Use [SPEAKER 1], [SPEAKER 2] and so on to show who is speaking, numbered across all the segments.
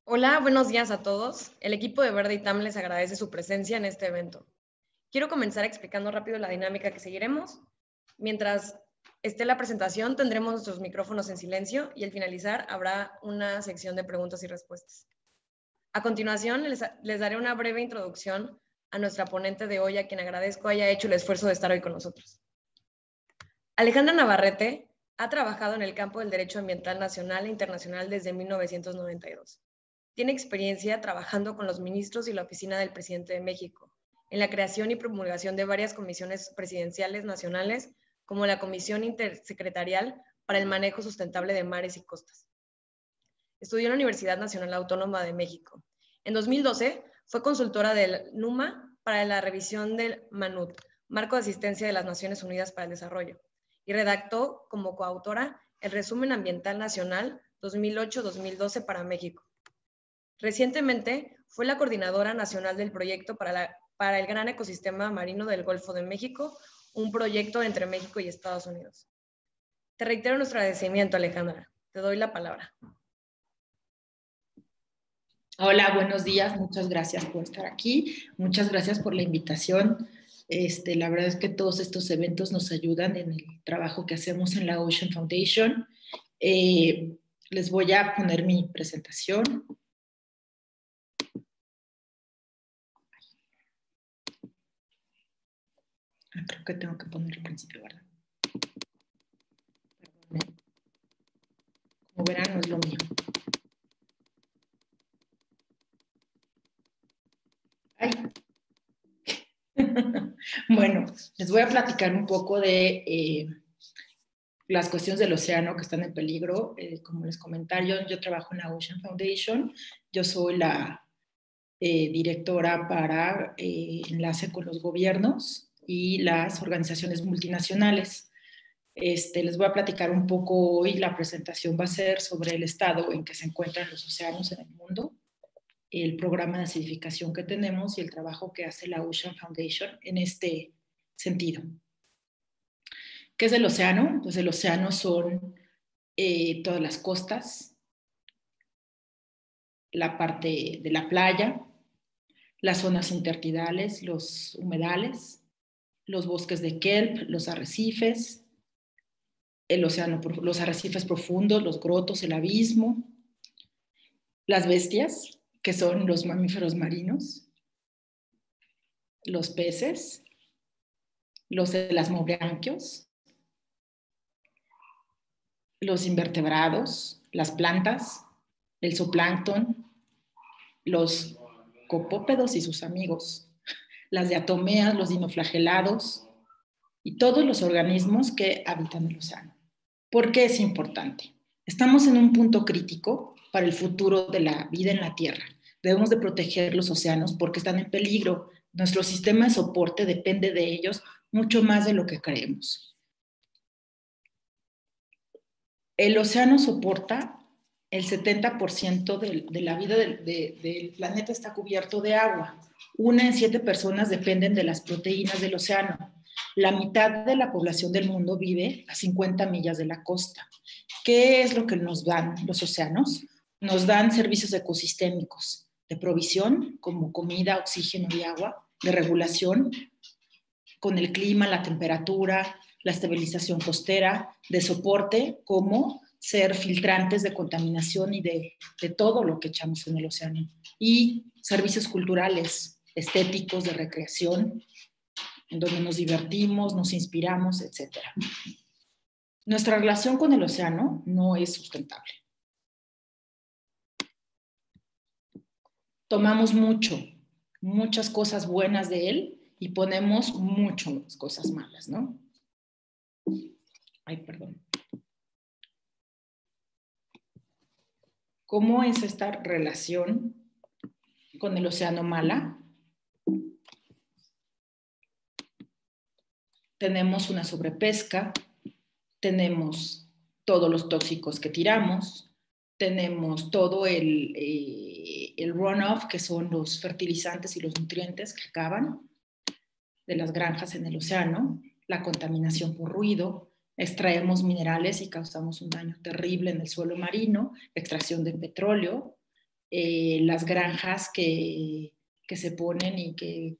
[SPEAKER 1] Hola, buenos días a todos. El equipo de Verde ITAM les agradece su presencia en este evento. Quiero comenzar explicando rápido la dinámica que seguiremos. Mientras esté la presentación, tendremos nuestros micrófonos en silencio y al finalizar habrá una sección de preguntas y respuestas. A continuación, les daré una breve introducción a nuestra ponente de hoy, a quien agradezco haya hecho el esfuerzo de estar hoy con nosotros. Alejandra Navarrete ha trabajado en el campo del derecho ambiental nacional e internacional desde 1992. Tiene experiencia trabajando con los ministros y la Oficina del Presidente de México en la creación y promulgación de varias comisiones presidenciales nacionales, como la Comisión Intersecretarial para el Manejo Sustentable de Mares y Costas. Estudió en la Universidad Nacional Autónoma de México. En 2012 fue consultora del NUMA para la revisión del MANUT, Marco de Asistencia de las Naciones Unidas para el Desarrollo, y redactó como coautora el Resumen Ambiental Nacional 2008-2012 para México. Recientemente fue la coordinadora nacional del proyecto para el Gran Ecosistema Marino del Golfo de México, un proyecto entre México y Estados Unidos. Te reitero nuestro agradecimiento, Alejandra. Te doy la palabra.
[SPEAKER 2] Hola, buenos días. Muchas gracias por estar aquí. Muchas gracias por la invitación. La verdad es que todos estos eventos nos ayudan en el trabajo que hacemos en la Ocean Foundation. Les voy a poner mi presentación. Creo que tengo que poner el principio, ¿verdad? Perdón. Como verán, no es lo mío. Ay. Bueno, les voy a platicar un poco de las cuestiones del océano que están en peligro. Como les comenté, yo trabajo en la Ocean Foundation. Yo soy la directora para enlace con los gobiernos y las organizaciones multinacionales. Les voy a platicar un poco hoy. La presentación va a ser sobre el estado en que se encuentran los océanos en el mundo, el programa de acidificación que tenemos y el trabajo que hace la Ocean Foundation en este sentido. ¿Qué es el océano? Pues el océano son todas las costas, la parte de la playa, las zonas intertidales, los humedales, los bosques de kelp, los arrecifes, el océano, los arrecifes profundos, los grotos, el abismo, las bestias, que son los mamíferos marinos, los peces, los elasmobranquios, los invertebrados, las plantas, el zooplancton, los copópedos y sus amigos, las diatomeas, los dinoflagelados y todos los organismos que habitan el océano. ¿Por qué es importante? Estamos en un punto crítico para el futuro de la vida en la Tierra. Debemos de proteger los océanos porque están en peligro. Nuestro sistema de soporte depende de ellos mucho más de lo que creemos. El océano soporta el 70% de la vida del planeta está cubierto de agua. 1 en 7 personas dependen de las proteínas del océano. La mitad de la población del mundo vive a 50 millas de la costa. ¿Qué es lo que nos dan los océanos? Nos dan servicios ecosistémicos de provisión, como comida, oxígeno y agua, de regulación con el clima, la temperatura, la estabilización costera, de soporte, como ser filtrantes de contaminación y de todo lo que echamos en el océano. Y servicios culturales, estéticos, de recreación, en donde nos divertimos, nos inspiramos, etc. Nuestra relación con el océano no es sustentable. Tomamos muchas cosas buenas de él y ponemos muchas cosas malas, ¿no? Ay, perdón. ¿Cómo es esta relación con el océano mala? Tenemos una sobrepesca, tenemos todos los tóxicos que tiramos, tenemos todo el runoff, que son los fertilizantes y los nutrientes que acaban de las granjas en el océano, la contaminación por ruido, extraemos minerales y causamos un daño terrible en el suelo marino, extracción de petróleo, las granjas que se ponen y que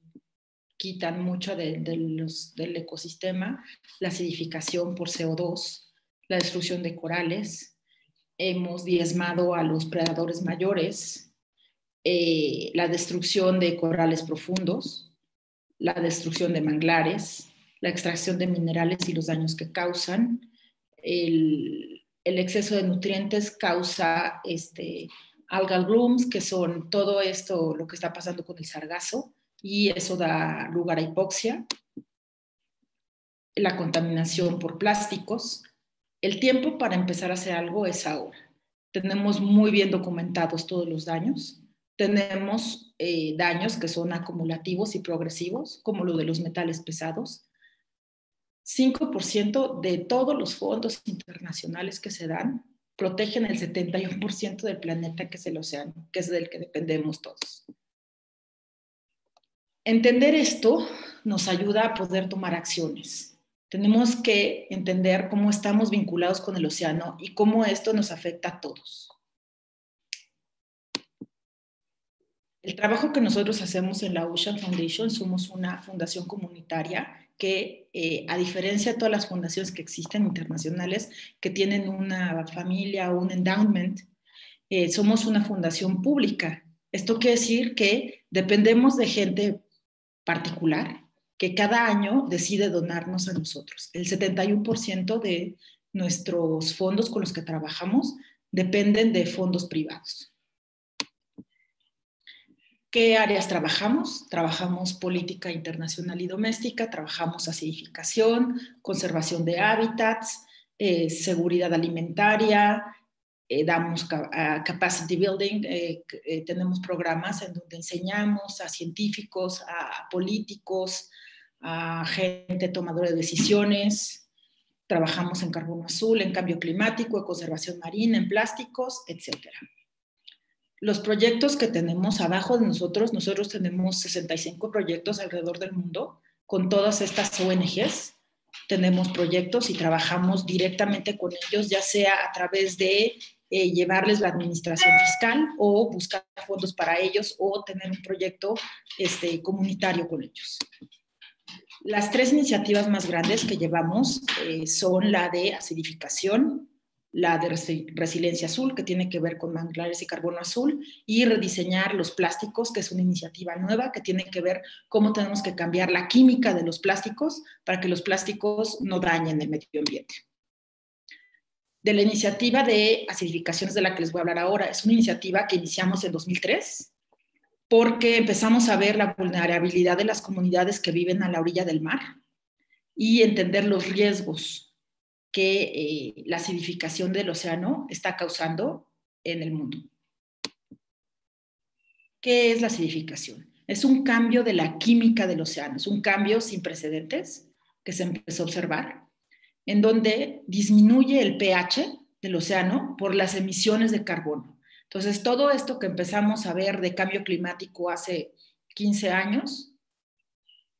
[SPEAKER 2] quitan mucho del ecosistema, la acidificación por CO2, la destrucción de corales. Hemos diezmado a los predadores mayores, la destrucción de corales profundos, la destrucción de manglares, la extracción de minerales y los daños que causan. El exceso de nutrientes causa algal blooms, que son todo esto, lo que está pasando con el sargazo, y eso da lugar a hipoxia. La contaminación por plásticos. El tiempo para empezar a hacer algo es ahora. Tenemos muy bien documentados todos los daños. Tenemos daños que son acumulativos y progresivos, como lo de los metales pesados. 5% de todos los fondos internacionales que se dan protegen el 71% del planeta, que es el océano, que es del que dependemos todos. Entender esto nos ayuda a poder tomar acciones. Tenemos que entender cómo estamos vinculados con el océano y cómo esto nos afecta a todos. El trabajo que nosotros hacemos en la Ocean Foundation, somos una fundación comunitaria que, a diferencia de todas las fundaciones que existen internacionales, que tienen una familia o un endowment, somos una fundación pública. Esto quiere decir que dependemos de gente particular que cada año decide donarnos a nosotros. El 71% de nuestros fondos con los que trabajamos dependen de fondos privados. ¿Qué áreas trabajamos? Trabajamos política internacional y doméstica, trabajamos acidificación, conservación de hábitats, seguridad alimentaria, damos capacity building, tenemos programas en donde enseñamos a científicos, a políticos, a gente tomadora de decisiones. Trabajamos en carbono azul, en cambio climático, en conservación marina, en plásticos, etc. Los proyectos que tenemos abajo de nosotros tenemos 65 proyectos alrededor del mundo con todas estas ONGs. Tenemos proyectos y trabajamos directamente con ellos, ya sea a través de llevarles la administración fiscal o buscar fondos para ellos o tener un proyecto comunitario con ellos. Las 3 iniciativas más grandes que llevamos son la de acidificación, la de resiliencia azul, que tiene que ver con manglares y carbono azul, y rediseñar los plásticos, que es una iniciativa nueva que tiene que ver cómo tenemos que cambiar la química de los plásticos para que los plásticos no dañen el medio ambiente. De la iniciativa de acidificaciones de la que les voy a hablar ahora, es una iniciativa que iniciamos en 2003 porque empezamos a ver la vulnerabilidad de las comunidades que viven a la orilla del mar y entender los riesgos que la acidificación del océano está causando en el mundo. ¿Qué es la acidificación? Es un cambio de la química del océano, es un cambio sin precedentes que se empezó a observar, en donde disminuye el pH del océano por las emisiones de carbono. Entonces, todo esto que empezamos a ver de cambio climático hace 15 años,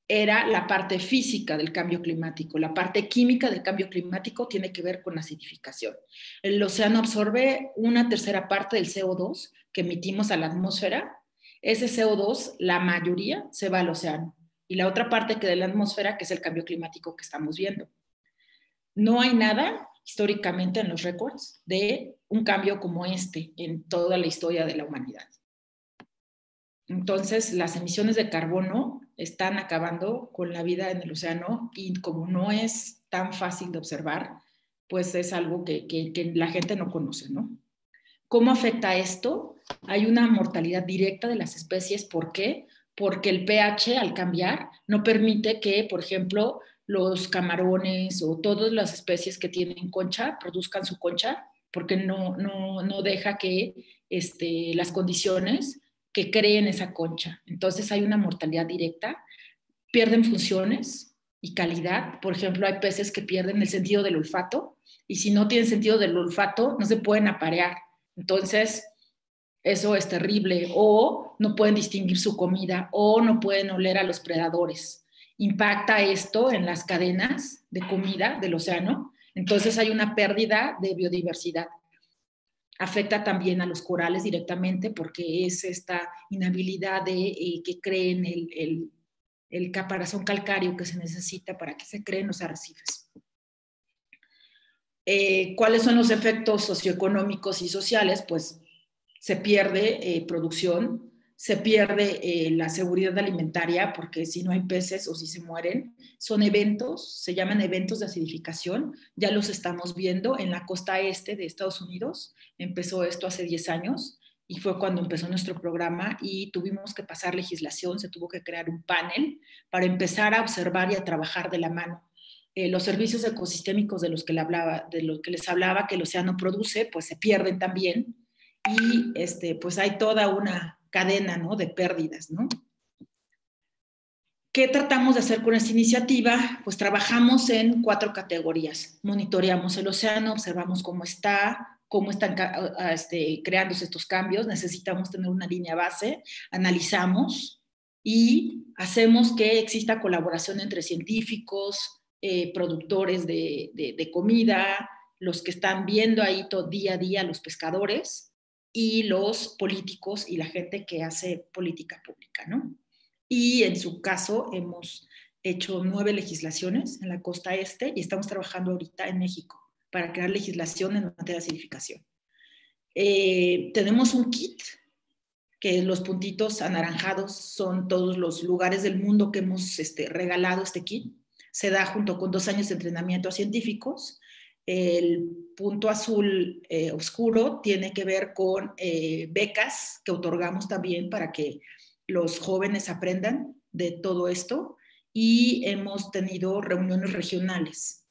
[SPEAKER 2] era la parte física del cambio climático. La parte química del cambio climático tiene que ver con la acidificación. El océano absorbe 1/3 parte del CO2 que emitimos a la atmósfera. Ese CO2, la mayoría, se va al océano. Y la otra parte queda en la atmósfera, que es el cambio climático que estamos viendo. No hay nada históricamente en los récords de un cambio como este en toda la historia de la humanidad. Entonces, las emisiones de carbono están acabando con la vida en el océano y como no es tan fácil de observar, pues es algo que la gente no conoce, ¿no? ¿Cómo afecta esto? Hay una mortalidad directa de las especies. ¿Por qué? Porque el pH al cambiar no permite que, por ejemplo, los camarones o todas las especies que tienen concha produzcan su concha, porque no deja que las condiciones que creen esa concha. Entonces hay una mortalidad directa, pierden funciones y calidad. Por ejemplo, hay peces que pierden el sentido del olfato y si no tienen sentido del olfato no se pueden aparear. Entonces, eso es terrible. O no pueden distinguir su comida o no pueden oler a los predadores. Impacta esto en las cadenas de comida del océano. Entonces hay una pérdida de biodiversidad. Afecta también a los corales directamente porque es esta inhabilidad de que creen el caparazón calcáreo que se necesita para que se creen los arrecifes. ¿Cuáles son los efectos socioeconómicos y sociales? Pues se pierde producción, se pierde la seguridad alimentaria, porque si no hay peces o si se mueren, son eventos, se llaman eventos de acidificación, ya los estamos viendo en la costa este de Estados Unidos, empezó esto hace 10 años, y fue cuando empezó nuestro programa y tuvimos que pasar legislación, se tuvo que crear un panel para empezar a observar y a trabajar de la mano. Los servicios ecosistémicos de los que les hablaba que el océano produce, pues se pierden también, y pues hay toda una cadena, ¿no?, de pérdidas, ¿no? ¿Qué tratamos de hacer con esta iniciativa? Pues trabajamos en 4 categorías. Monitoreamos el océano, observamos cómo están creándose estos cambios, necesitamos tener una línea base, analizamos y hacemos que exista colaboración entre científicos, productores de comida, los que están viendo ahí todo día a día, los pescadores, y los políticos y la gente que hace política pública, ¿no? Y en su caso hemos hecho 9 legislaciones en la costa este y estamos trabajando ahorita en México para crear legislación en materia de acidificación. Tenemos un kit, que los puntitos anaranjados son todos los lugares del mundo que hemos regalado este kit. Se da junto con 2 años de entrenamiento a científicos. El punto azul oscuro tiene que ver con becas que otorgamos también para que los jóvenes aprendan de todo esto, y hemos tenido reuniones regionales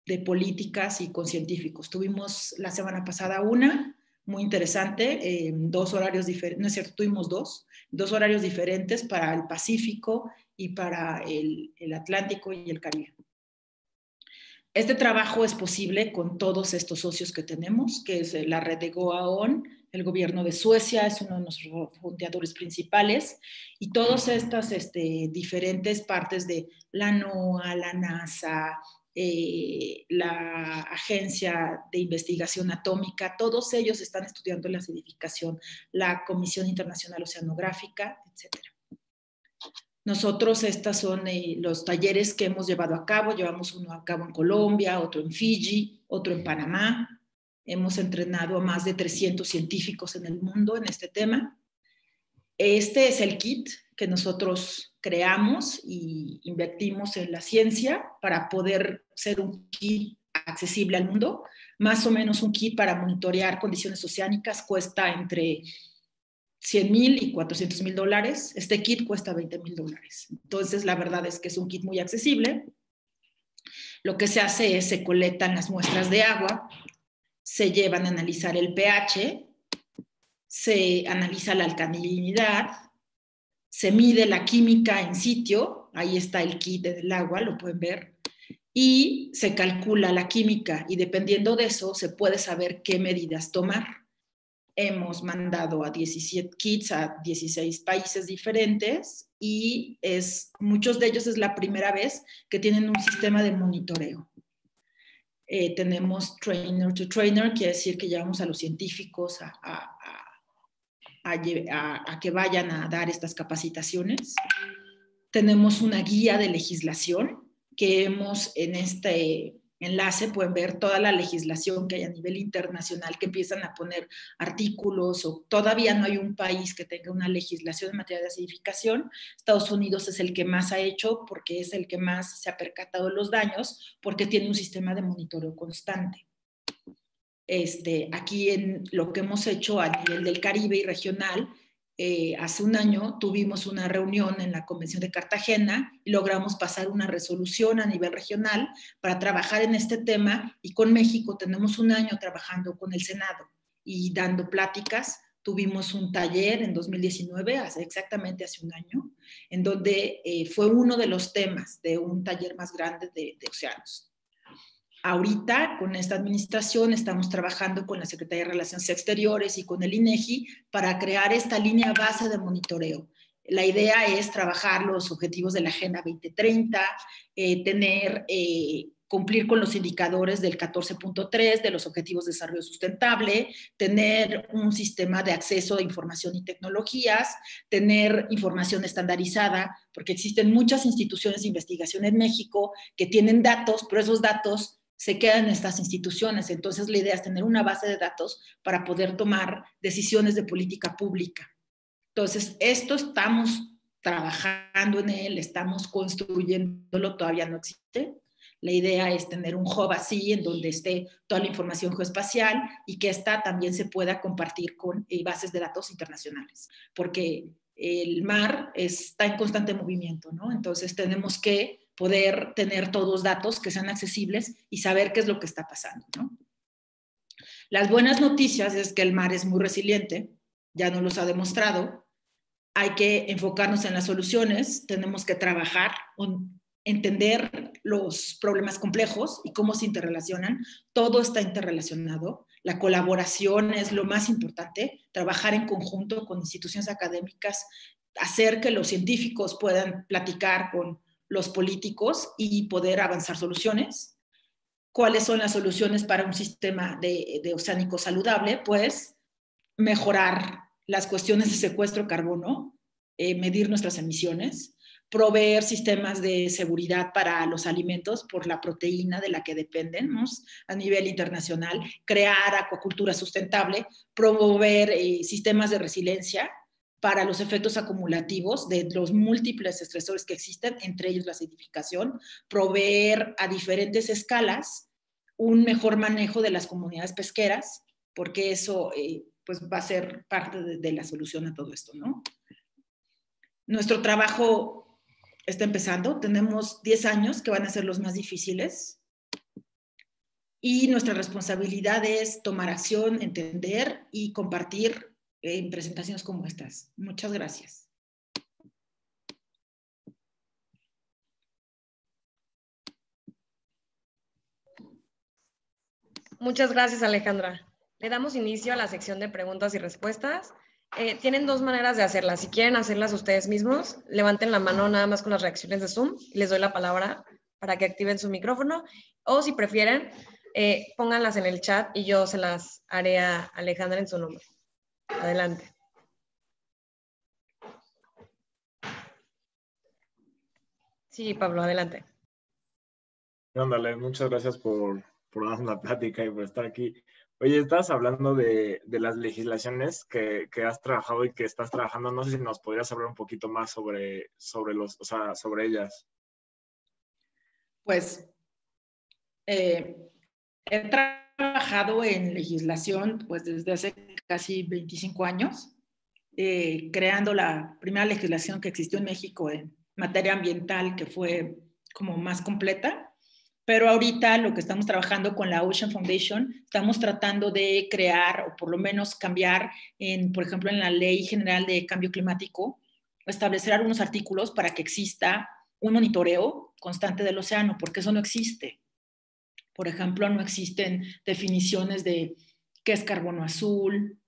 [SPEAKER 2] de políticas y con científicos. Tuvimos la semana pasada una muy interesante, 2 horarios diferentes, no es cierto, tuvimos 2 horarios diferentes para el Pacífico y para el Atlántico y el Caribe. Este trabajo es posible con todos estos socios que tenemos, que es la red de GoAON, el gobierno de Suecia es uno de nuestros fundadores principales, y todas estas diferentes partes de la NOAA, la NASA, la Agencia de Investigación Atómica, todos ellos están estudiando la acidificación, la Comisión Internacional Oceanográfica, etc. Nosotros, estos son los talleres que hemos llevado a cabo. Llevamos uno a cabo en Colombia, otro en Fiji, otro en Panamá. Hemos entrenado a más de 300 científicos en el mundo en este tema. Este es el kit que nosotros creamos y invertimos en la ciencia para poder ser un kit accesible al mundo. Más o menos un kit para monitorear condiciones oceánicas cuesta entre $100,000 y $400,000. Este kit cuesta $20,000. Entonces, la verdad es que es un kit muy accesible. Lo que se hace es, se colectan las muestras de agua, se llevan a analizar el pH, se analiza la alcalinidad, se mide la química en sitio, ahí está el kit del agua, lo pueden ver, y se calcula la química, y dependiendo de eso se puede saber qué medidas tomar. Hemos mandado a 17 kits a 16 países diferentes, y muchos de ellos es la primera vez que tienen un sistema de monitoreo. Tenemos trainer to trainer, quiere decir que llevamos a los científicos a que vayan a dar estas capacitaciones. Tenemos una guía de legislación que hemos en este enlace, pueden ver toda la legislación que hay a nivel internacional, que empiezan a poner artículos, o todavía no hay un país que tenga una legislación en materia de acidificación. Estados Unidos es el que más ha hecho, porque es el que más se ha percatado de los daños, porque tiene un sistema de monitoreo constante. Aquí en lo que hemos hecho a nivel del Caribe y regional, hace un año tuvimos una reunión en la Convención de Cartagena y logramos pasar una resolución a nivel regional para trabajar en este tema, y con México tenemos un año trabajando con el Senado y dando pláticas. Tuvimos un taller en 2019, exactamente hace un año, en donde fue uno de los temas de un taller más grande de océanos. Ahorita, con esta administración, estamos trabajando con la Secretaría de Relaciones Exteriores y con el INEGI para crear esta línea base de monitoreo. La idea es trabajar los objetivos de la Agenda 2030, tener cumplir con los indicadores del 14.3 de los Objetivos de Desarrollo Sustentable, tener un sistema de acceso a información y tecnologías, tener información estandarizada, porque existen muchas instituciones de investigación en México que tienen datos, pero esos datos se quedan en estas instituciones. Entonces, la idea es tener una base de datos para poder tomar decisiones de política pública. Entonces, esto estamos trabajando en él, estamos construyéndolo, todavía no existe. La idea es tener un hub así, en donde esté toda la información geoespacial y que esta también se pueda compartir con bases de datos internacionales, porque el mar está en constante movimiento, ¿no? Entonces tenemos que poder tener todos los datos que sean accesibles y saber qué es lo que está pasando, ¿no? Las buenas noticias es que el mar es muy resiliente, ya nos los ha demostrado. Hay que enfocarnos en las soluciones, tenemos que trabajar, entender los problemas complejos y cómo se interrelacionan. Todo está interrelacionado. La colaboración es lo más importante, trabajar en conjunto con instituciones académicas, hacer que los científicos puedan platicar con los políticos y poder avanzar soluciones. ¿Cuáles son las soluciones para un sistema de oceánico saludable? Pues mejorar las cuestiones de secuestro de carbono, medir nuestras emisiones, proveer sistemas de seguridad para los alimentos por la proteína de la que dependemos a nivel internacional, crear acuacultura sustentable, promover sistemas de resiliencia para los efectos acumulativos de los múltiples estresores que existen, entre ellos la acidificación, proveer a diferentes escalas un mejor manejo de las comunidades pesqueras, porque eso pues va a ser parte de la solución a todo esto, ¿no? Nuestro trabajo está empezando, tenemos 10 años que van a ser los más difíciles y nuestra responsabilidad es tomar acción, entender y compartir en presentaciones como estas. Muchas gracias.
[SPEAKER 1] Muchas gracias, Alejandra. Le damos inicio a la sección de preguntas y respuestas. Tienen dos maneras de hacerlas. Si quieren hacerlas ustedes mismos, levanten la mano nada más con las reacciones de Zoom y les doy la palabra para que activen su micrófono. O si prefieren, pónganlas en el chat y yo se las haré a Alejandra en su nombre. Adelante. Sí, Pablo, adelante.
[SPEAKER 3] Ándale, muchas gracias por darnos la plática y por estar aquí. Oye, estás hablando de las legislaciones que has trabajado y que estás trabajando. No sé si nos podrías hablar un poquito más sobre ellas.
[SPEAKER 2] Pues he trabajado en legislación pues desde hace casi 25 años, creando la primera legislación que existió en México en materia ambiental, que fue como más completa. Pero ahorita lo que estamos trabajando con la Ocean Foundation, estamos tratando de crear o por lo menos cambiar, por ejemplo, en la Ley General de Cambio Climático, establecer algunos artículos para que exista un monitoreo constante del océano, porque eso no existe. Por ejemplo, no existen definiciones de qué es carbono azul,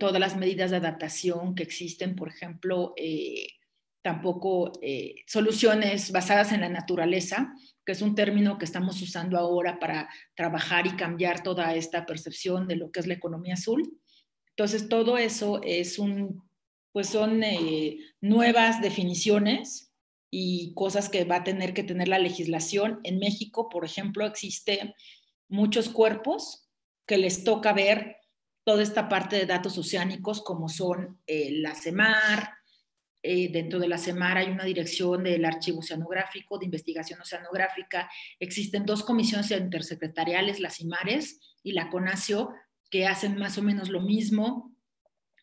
[SPEAKER 2] todas las medidas de adaptación que existen, por ejemplo, tampoco soluciones basadas en la naturaleza, que es un término que estamos usando ahora para trabajar y cambiar toda esta percepción de lo que es la economía azul. Entonces, todo eso son nuevas definiciones y cosas que va a tener que tener la legislación. En México, por ejemplo, existen muchos cuerpos que les toca ver toda esta parte de datos oceánicos, como son la CEMAR. Dentro de la CEMAR hay una dirección del Archivo Oceanográfico, de Investigación Oceanográfica. Existen dos comisiones intersecretariales, la CIMARES y la CONACIO, que hacen más o menos lo mismo.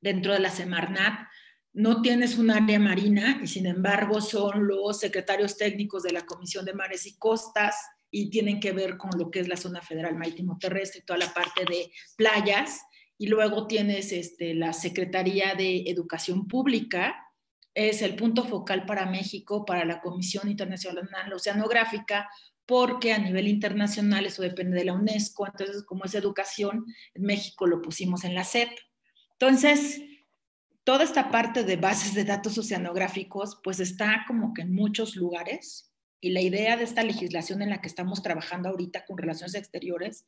[SPEAKER 2] Dentro de la CEMARNAT no tienes un área marina y sin embargo son los secretarios técnicos de la Comisión de Mares y Costas y tienen que ver con lo que es la Zona Federal Marítimo Terrestre y toda la parte de playas. Y luego tienes la Secretaría de Educación Pública, es el punto focal para México, para la Comisión Internacional Oceanográfica, porque a nivel internacional eso depende de la UNESCO. Entonces, como es educación, en México lo pusimos en la SEP. Entonces, toda esta parte de bases de datos oceanográficos, pues está como que en muchos lugares, Y la idea de esta legislación en la que estamos trabajando ahorita con relaciones exteriores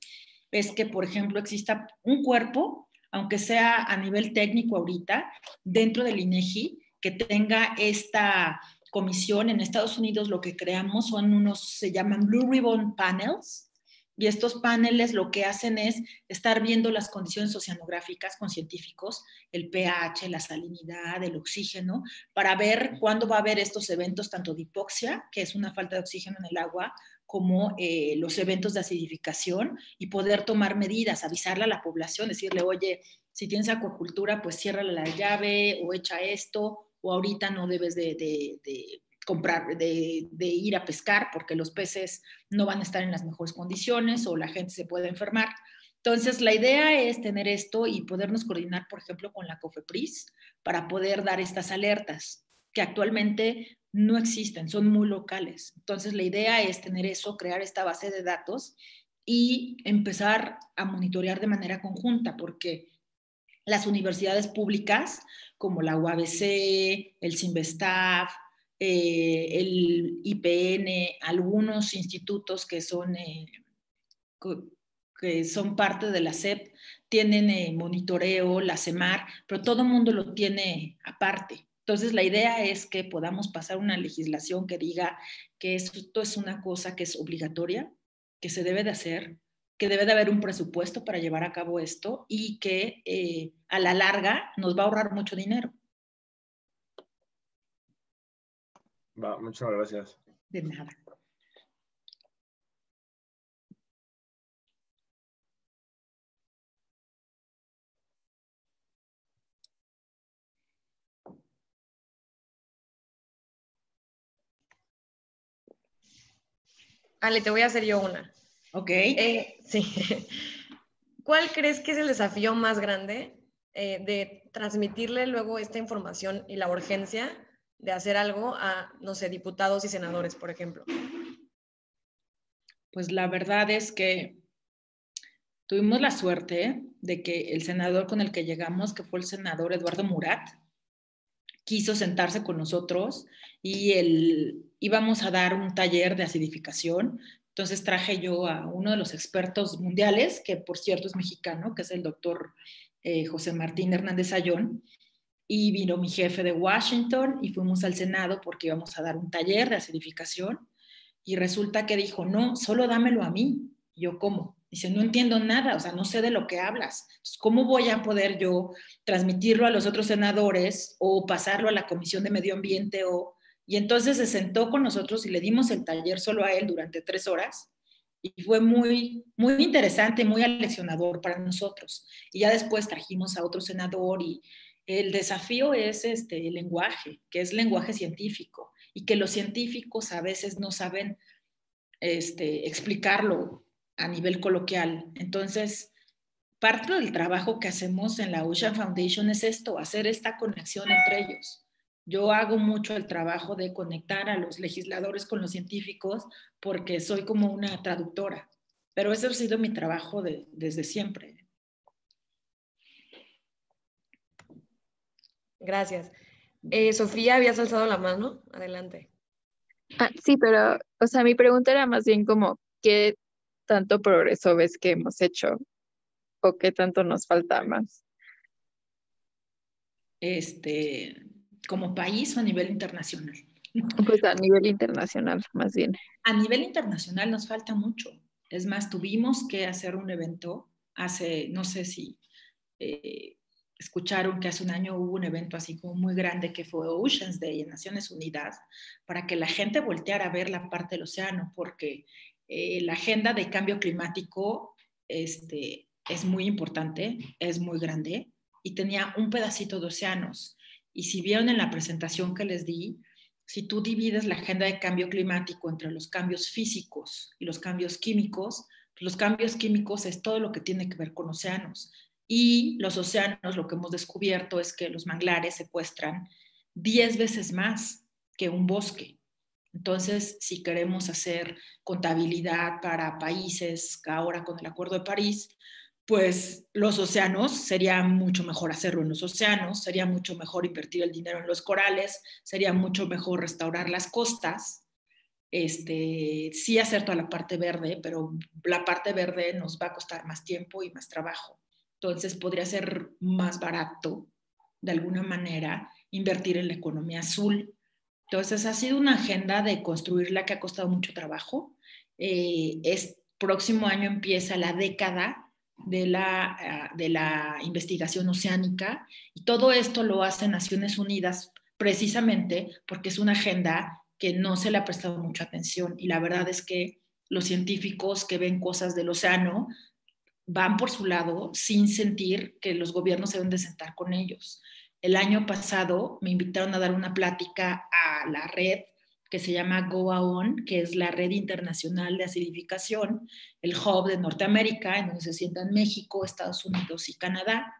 [SPEAKER 2] es que, por ejemplo, exista un cuerpo, aunque sea a nivel técnico ahorita, dentro del INEGI, que tenga esta comisión. En Estados Unidos lo que creamos son unos, se llaman Blue Ribbon Panels, y estos paneles lo que hacen es estar viendo las condiciones oceanográficas con científicos, el pH, la salinidad, el oxígeno, para ver cuándo va a haber estos eventos tanto de hipoxia, que es una falta de oxígeno en el agua, como los eventos de acidificación, y poder tomar medidas, avisarle a la población, decirle, oye, si tienes acuacultura, pues ciérrale la llave o echa esto, o ahorita no debes de comprar, de ir a pescar porque los peces no van a estar en las mejores condiciones o la gente se puede enfermar. Entonces, la idea es tener esto y podernos coordinar, por ejemplo, con la COFEPRIS para poder dar estas alertas que actualmente no existen, son muy locales. Entonces, la idea es tener eso, crear esta base de datos y empezar a monitorear de manera conjunta, porque las universidades públicas como la UABC, el CINVESTAF, el IPN, algunos institutos que son parte de la SEP, tienen monitoreo, la CEMAR, pero todo el mundo lo tiene aparte. Entonces, la idea es que podamos pasar una legislación que diga que esto es una cosa que es obligatoria, que se debe de hacer, que debe de haber un presupuesto para llevar a cabo esto y que a la larga nos va a ahorrar mucho dinero.
[SPEAKER 3] Va, muchas gracias.
[SPEAKER 2] De nada.
[SPEAKER 1] Ale, te voy a hacer yo una.
[SPEAKER 2] Ok.
[SPEAKER 1] Sí. ¿Cuál crees que es el desafío más grande de transmitirle luego esta información y la urgencia de hacer algo a, no sé, diputados y senadores, por ejemplo?
[SPEAKER 2] Pues la verdad es que tuvimos la suerte de que el senador con el que llegamos, que fue el senador Eduardo Murat, quiso sentarse con nosotros y íbamos a dar un taller de acidificación. Entonces traje yo a uno de los expertos mundiales, que por cierto es mexicano, que es el doctor José Martín Hernández Ayón, y vino mi jefe de Washington y fuimos al Senado porque íbamos a dar un taller de acidificación y resulta que dijo, no, solo dámelo a mí. Y yo, ¿cómo? Dice, no entiendo nada, o sea, no sé de lo que hablas. Entonces, ¿cómo voy a poder yo transmitirlo a los otros senadores o pasarlo a la Comisión de Medio Ambiente? Y entonces se sentó con nosotros y le dimos el taller solo a él durante 3 horas y fue muy, muy interesante, muy aleccionador para nosotros. Y ya después trajimos a otro senador y el desafío es el lenguaje, que es lenguaje científico y que los científicos a veces no saben explicarlo a nivel coloquial. Entonces, parte del trabajo que hacemos en la Ocean Foundation es esto, hacer esta conexión entre ellos. Yo hago mucho el trabajo de conectar a los legisladores con los científicos porque soy como una traductora, pero ese ha sido mi trabajo desde siempre.
[SPEAKER 1] Gracias. Sofía, habías alzado la mano. Adelante.
[SPEAKER 4] Sí, pero, o sea, mi pregunta era más bien como, ¿qué tanto progreso ves que hemos hecho o qué tanto nos falta más?
[SPEAKER 2] Como país o a nivel internacional.
[SPEAKER 4] Pues a nivel internacional, más bien.
[SPEAKER 2] A nivel internacional nos falta mucho. Es más, tuvimos que hacer un evento hace, no sé si escucharon que hace un año hubo un evento así como muy grande que fue Oceans Day en Naciones Unidas, para que la gente volteara a ver la parte del océano, porque la agenda de cambio climático es muy importante, es muy grande y tenía un pedacito de océanos. Y si vieron en la presentación que les di, si tú divides la agenda de cambio climático entre los cambios físicos y los cambios químicos, los cambios químicos es todo lo que tiene que ver con océanos. Y los océanos, lo que hemos descubierto es que los manglares secuestran 10 veces más que un bosque. Entonces, si queremos hacer contabilidad para países, ahora con el Acuerdo de París, pues los océanos, sería mucho mejor hacerlo en los océanos, sería mucho mejor invertir el dinero en los corales, sería mucho mejor restaurar las costas sí hacer toda la parte verde, pero la parte verde nos va a costar más tiempo y más trabajo. Entonces podría ser más barato, de alguna manera, invertir en la economía azul. Entonces ha sido una agenda de construirla que ha costado mucho trabajo. Próximo año empieza la década de la investigación oceánica y todo esto lo hace Naciones Unidas precisamente porque es una agenda que no se le ha prestado mucha atención y la verdad es que los científicos que ven cosas del océano van por su lado sin sentir que los gobiernos se deben de sentar con ellos. El año pasado me invitaron a dar una plática a la red que se llama GOAON, que es la red internacional de acidificación, el hub de Norteamérica, en donde se sientan México, Estados Unidos y Canadá.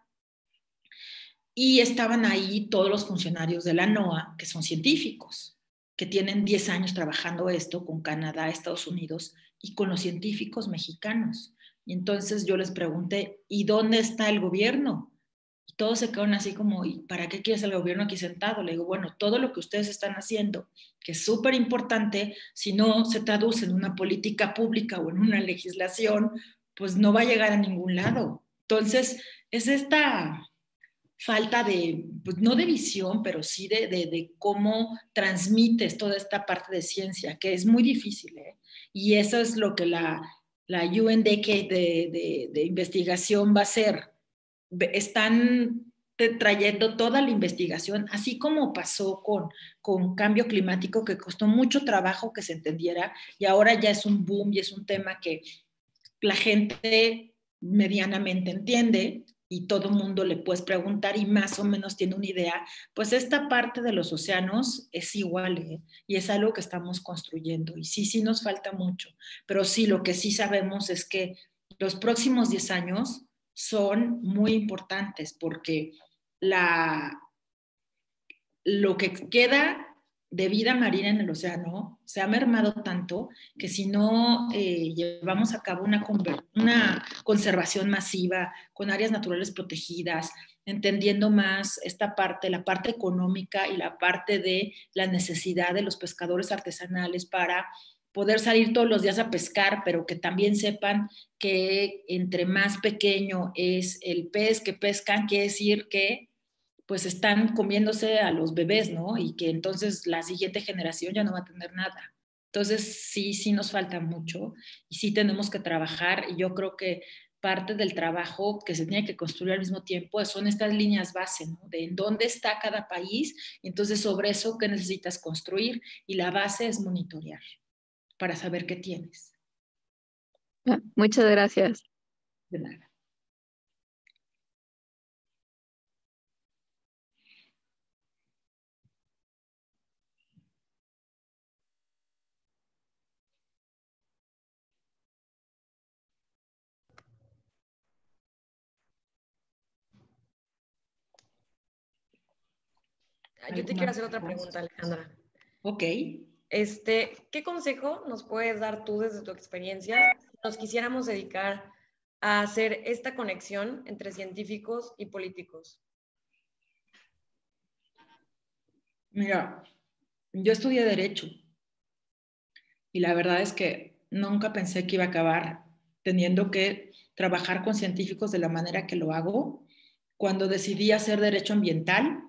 [SPEAKER 2] Y estaban ahí todos los funcionarios de la NOAA, que son científicos, que tienen 10 años trabajando esto con Canadá, Estados Unidos y con los científicos mexicanos. Y entonces yo les pregunté, ¿y dónde está el gobierno? Y todos se quedaron así como, ¿y para qué quieres el gobierno aquí sentado? Le digo, bueno, todo lo que ustedes están haciendo, que es súper importante, si no se traduce en una política pública o en una legislación, pues no va a llegar a ningún lado. Entonces, es esta falta de, pues no de visión, pero sí de cómo transmites toda esta parte de ciencia, que es muy difícil, ¿eh? Y eso es lo que la UNDK de investigación va a hacer. Están trayendo toda la investigación, así como pasó con cambio climático, que costó mucho trabajo que se entendiera, y ahora ya es un boom y es un tema que la gente medianamente entiende y todo el mundo le puedes preguntar y más o menos tiene una idea, pues esta parte de los océanos es igual, ¿eh? Y es algo que estamos construyendo. Y sí nos falta mucho, pero sí, lo que sí sabemos es que los próximos 10 años son muy importantes porque lo que queda de vida marina en el océano se ha mermado tanto que si no llevamos a cabo una conservación masiva con áreas naturales protegidas, entendiendo más esta parte, la parte económica y la parte de la necesidad de los pescadores artesanales para poder salir todos los días a pescar, pero que también sepan que entre más pequeño es el pez que pescan, quiere decir que pues están comiéndose a los bebés, ¿no? Y que entonces la siguiente generación ya no va a tener nada. Entonces, sí nos falta mucho y sí tenemos que trabajar. Y yo creo que parte del trabajo que se tiene que construir al mismo tiempo son estas líneas base, ¿no? De en dónde está cada país, y entonces sobre eso qué necesitas construir. Y la base es monitorear para saber qué tienes.
[SPEAKER 4] Muchas gracias.
[SPEAKER 2] De nada.
[SPEAKER 1] Yo te quiero hacer otra pregunta, Alejandra.
[SPEAKER 2] Ok.
[SPEAKER 1] ¿Qué consejo nos puedes dar tú desde tu experiencia si nos quisiéramos dedicar a hacer esta conexión entre científicos y políticos?
[SPEAKER 2] Mira, yo estudié Derecho y la verdad es que nunca pensé que iba a acabar teniendo que trabajar con científicos de la manera que lo hago. Cuando decidí hacer Derecho Ambiental,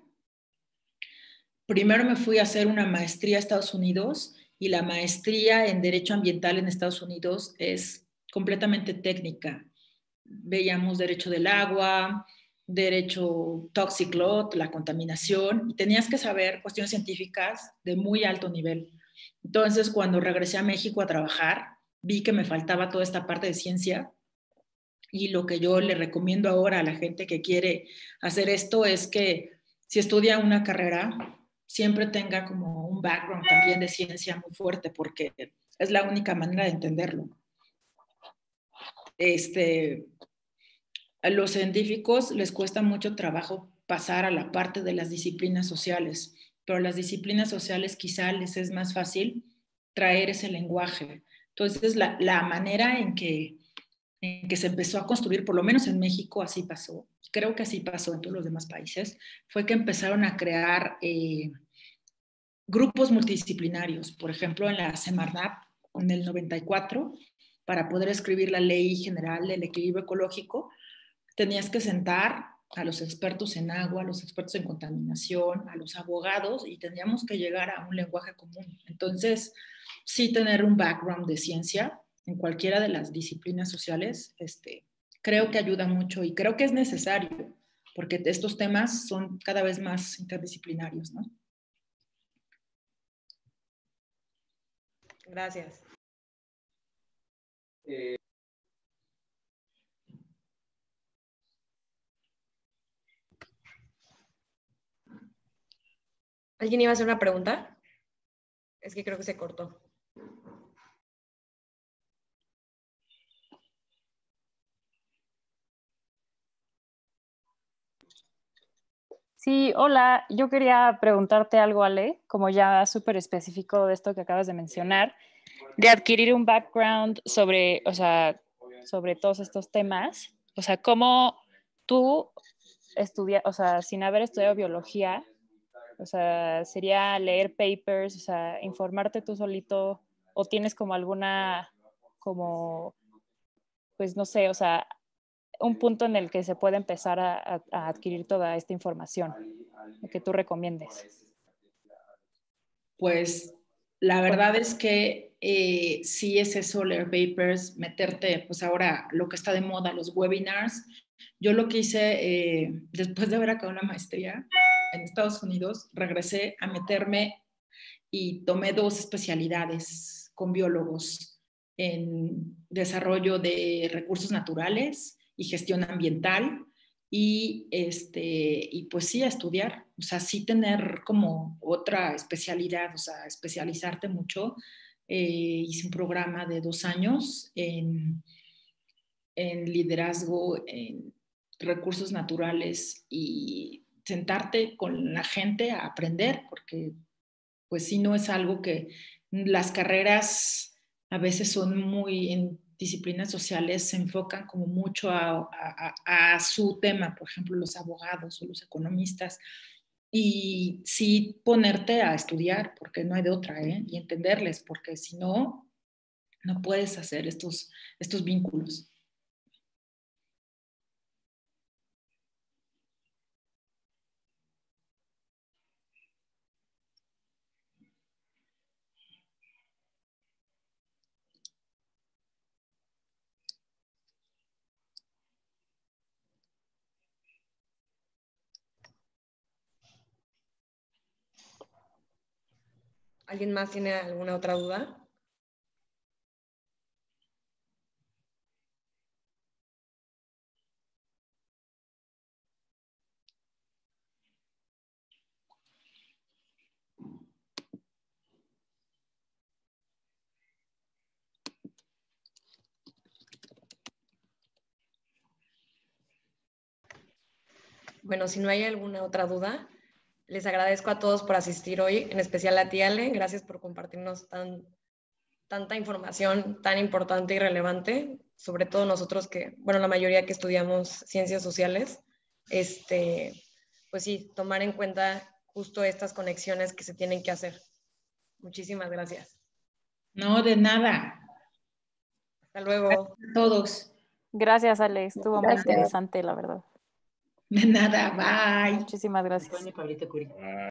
[SPEAKER 2] primero me fui a hacer una maestría a Estados Unidos y la maestría en Derecho Ambiental en Estados Unidos es completamente técnica. Veíamos derecho del agua, derecho toxic law, la contaminación, y tenías que saber cuestiones científicas de muy alto nivel. Entonces, cuando regresé a México a trabajar, vi que me faltaba toda esta parte de ciencia y lo que yo le recomiendo ahora a la gente que quiere hacer esto es que si estudia una carrera, siempre tenga como un background también de ciencia muy fuerte porque es la única manera de entenderlo. A los científicos les cuesta mucho trabajo pasar a la parte de las disciplinas sociales, pero a las disciplinas sociales quizá les es más fácil traer ese lenguaje. Entonces, la manera en que se empezó a construir, por lo menos en México así pasó, creo que así pasó en todos los demás países, fue que empezaron a crear grupos multidisciplinarios. Por ejemplo, en la Semarnat, en el 94, para poder escribir la Ley General del Equilibrio Ecológico, tenías que sentar a los expertos en agua, a los expertos en contaminación, a los abogados, y teníamos que llegar a un lenguaje común. Entonces, sí tener un background de ciencia en cualquiera de las disciplinas sociales, creo que ayuda mucho y creo que es necesario, porque estos temas son cada vez más interdisciplinarios, ¿no?
[SPEAKER 1] Gracias. ¿Alguien iba a hacer una pregunta? Es que creo que se cortó.
[SPEAKER 5] Sí, hola, yo quería preguntarte algo, Ale, como ya súper específico de esto que acabas de mencionar, de adquirir un background sobre, o sea, sobre todos estos temas, o sea, cómo tú estudias, o sea, sin haber estudiado biología, o sea, sería leer papers, o sea, informarte tú solito, o tienes como alguna, como, pues no sé, o sea, un punto en el que se puede empezar a adquirir toda esta información que tú recomiendes.
[SPEAKER 2] Pues la verdad es que sí es eso, leer papers, meterte, pues ahora lo que está de moda, los webinars. Yo lo que hice después de haber acabado la maestría en Estados Unidos, regresé a meterme y tomé 2 especialidades con biólogos en desarrollo de recursos naturales y gestión ambiental. Y pues sí, a estudiar, o sea, sí tener como otra especialidad, o sea, especializarte mucho. Hice un programa de 2 años en liderazgo, en recursos naturales y sentarte con la gente a aprender, porque pues sí no es algo que las carreras a veces son muy en disciplinas sociales, se enfocan como mucho a su tema, por ejemplo, los abogados o los economistas, y sí ponerte a estudiar, porque no hay de otra, ¿eh? Y entenderles, porque si no, no puedes hacer estos vínculos.
[SPEAKER 1] ¿Alguien más tiene alguna otra duda? Bueno, si no hay alguna otra duda, les agradezco a todos por asistir hoy, en especial a ti, Ale. Gracias por compartirnos tanta información tan importante y relevante, sobre todo nosotros que, bueno, la mayoría que estudiamos ciencias sociales, pues sí, tomar en cuenta justo estas conexiones que se tienen que hacer. Muchísimas gracias.
[SPEAKER 2] No, de nada.
[SPEAKER 1] Hasta luego.
[SPEAKER 2] Gracias a todos.
[SPEAKER 5] Gracias, Ale, estuvo muy
[SPEAKER 4] Gracias.
[SPEAKER 5] interesante, la verdad.
[SPEAKER 2] De nada, bye.
[SPEAKER 5] Muchísimas gracias.